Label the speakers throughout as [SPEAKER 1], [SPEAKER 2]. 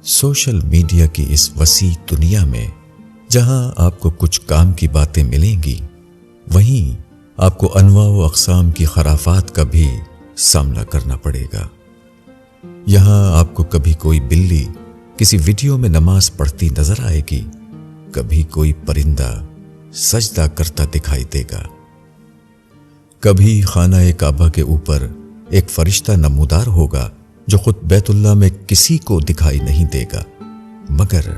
[SPEAKER 1] Social media کی اس وسیع دنیا میں جہاں آپ کو کچھ کام کی باتیں ملیں گی، وہیں آپ کو انواع و اقسام کی خرافات کا بھی سامنا کرنا پڑے گا۔ یہاں آپ کو کبھی کوئی بلی کسی ویڈیو میں نماز پڑھتی نظر آئے گی، کبھی کوئی پرندہ سجدہ کرتا دکھائی دے گا، کبھی خانہ کعبہ کے اوپر ایک فرشتہ نمودار ہوگا جو خود بیت اللہ میں کسی کو دکھائی نہیں دے گا مگر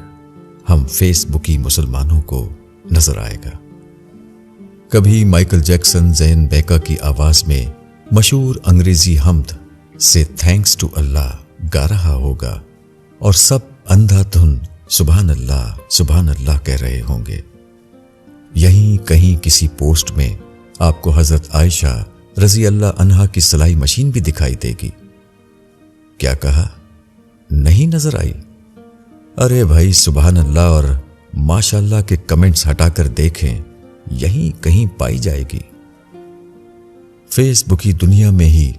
[SPEAKER 1] ہم فیس بکی مسلمانوں کو نظر آئے گا۔ کبھی مائیکل جیکسن زین بیکا کی آواز میں مشہور انگریزی حمد سے تھینکس ٹو اللہ گا رہا ہوگا اور سب اندھا دھن سبحان اللہ کہہ رہے ہوں گے۔ یہیں کہیں کسی پوسٹ میں آپ کو حضرت عائشہ رضی اللہ عنہا کی سلائی مشین بھی دکھائی دے گی۔ کیا کہا؟ نہیں نظر آئی؟ ارے بھائی سبحان اللہ اور ماشاء اللہ کے کمنٹس ہٹا کر دیکھیں، یہیں کہیں پائی جائے گی۔ فیس بک کی دنیا میں ہی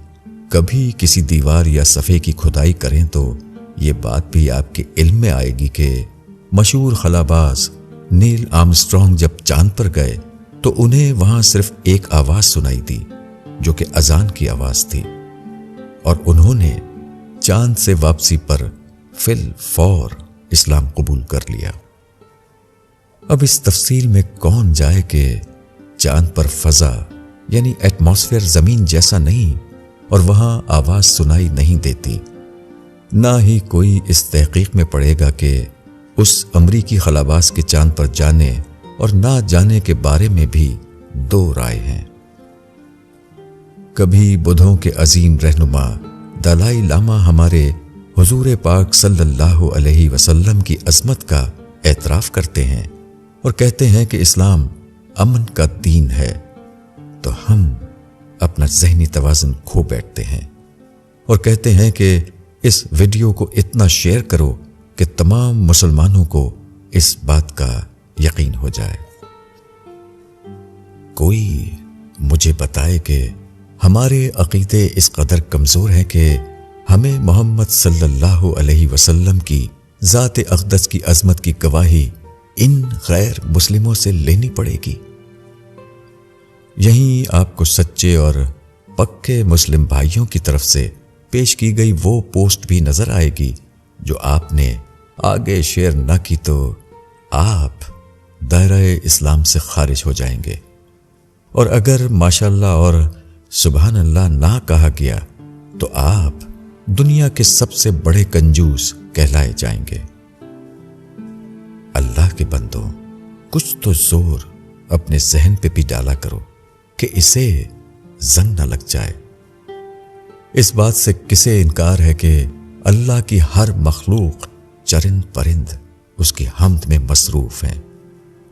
[SPEAKER 1] کبھی کسی دیوار یا صفحے کی کھدائی کریں تو یہ بات بھی آپ کے علم میں آئے گی کہ مشہور خلاباز نیل آرمسٹرانگ جب چاند پر گئے تو انہیں وہاں صرف ایک آواز سنائی دی جو کہ اذان کی آواز تھی، اور انہوں نے چاند سے واپسی پر فی الفور اسلام قبول کر لیا۔ اب اس تفصیل میں کون جائے کہ چاند پر فضا یعنی ایٹماسفیئر زمین جیسا نہیں اور وہاں آواز سنائی نہیں دیتی، نہ ہی کوئی اس تحقیق میں پڑے گا کہ اس امریکی خلاباز کے چاند پر جانے اور نہ جانے کے بارے میں بھی دو رائے ہیں۔ کبھی بدھوں کے عظیم رہنما دلائی لاما ہمارے حضور پاک صلی اللہ علیہ وسلم کی عظمت کا اعتراف کرتے ہیں اور کہتے ہیں کہ اسلام امن کا دین ہے، تو ہم اپنا ذہنی توازن کھو بیٹھتے ہیں اور کہتے ہیں کہ اس ویڈیو کو اتنا شیئر کرو کہ تمام مسلمانوں کو اس بات کا یقین ہو جائے۔ کوئی مجھے بتائے کہ ہمارے عقیدے اس قدر کمزور ہیں کہ ہمیں محمد صلی اللہ علیہ وسلم کی ذات اقدس کی عظمت کی گواہی ان غیر مسلموں سے لینی پڑے گی۔ یہیں آپ کو سچے اور پکے مسلم بھائیوں کی طرف سے پیش کی گئی وہ پوسٹ بھی نظر آئے گی جو آپ نے آگے شیئر نہ کی تو آپ دائرہ اسلام سے خارج ہو جائیں گے، اور اگر ماشاءاللہ اور سبحان اللہ نہ کہا گیا تو آپ دنیا کے سب سے بڑے کنجوس کہلائے جائیں گے۔ اللہ کے بندوں، کچھ تو زور اپنے ذہن پہ بھی ڈالا کرو کہ اسے زنگ نہ لگ جائے۔ اس بات سے کسے انکار ہے کہ اللہ کی ہر مخلوق چرند پرند اس کی حمد میں مصروف ہیں،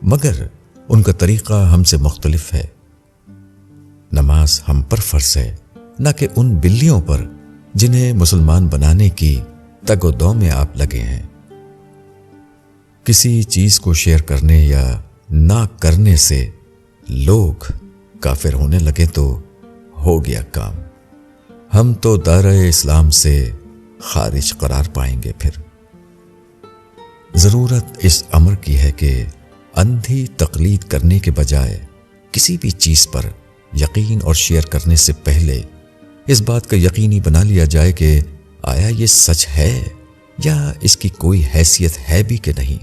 [SPEAKER 1] مگر ان کا طریقہ ہم سے مختلف ہے۔ نماز ہم پر فرض ہے، نہ کہ ان بلیوں پر جنہیں مسلمان بنانے کی تگ و دو میں آپ لگے ہیں۔ کسی چیز کو شیئر کرنے یا نہ کرنے سے لوگ کافر ہونے لگے تو ہو گیا کام، ہم تو دائرہ اسلام سے خارج قرار پائیں گے۔ پھر ضرورت اس امر کی ہے کہ اندھی تقلید کرنے کے بجائے کسی بھی چیز پر یقین اور شیئر کرنے سے پہلے اس بات کا یقینی بنا لیا جائے کہ آیا یہ سچ ہے یا اس کی کوئی حیثیت ہے بھی کہ نہیں۔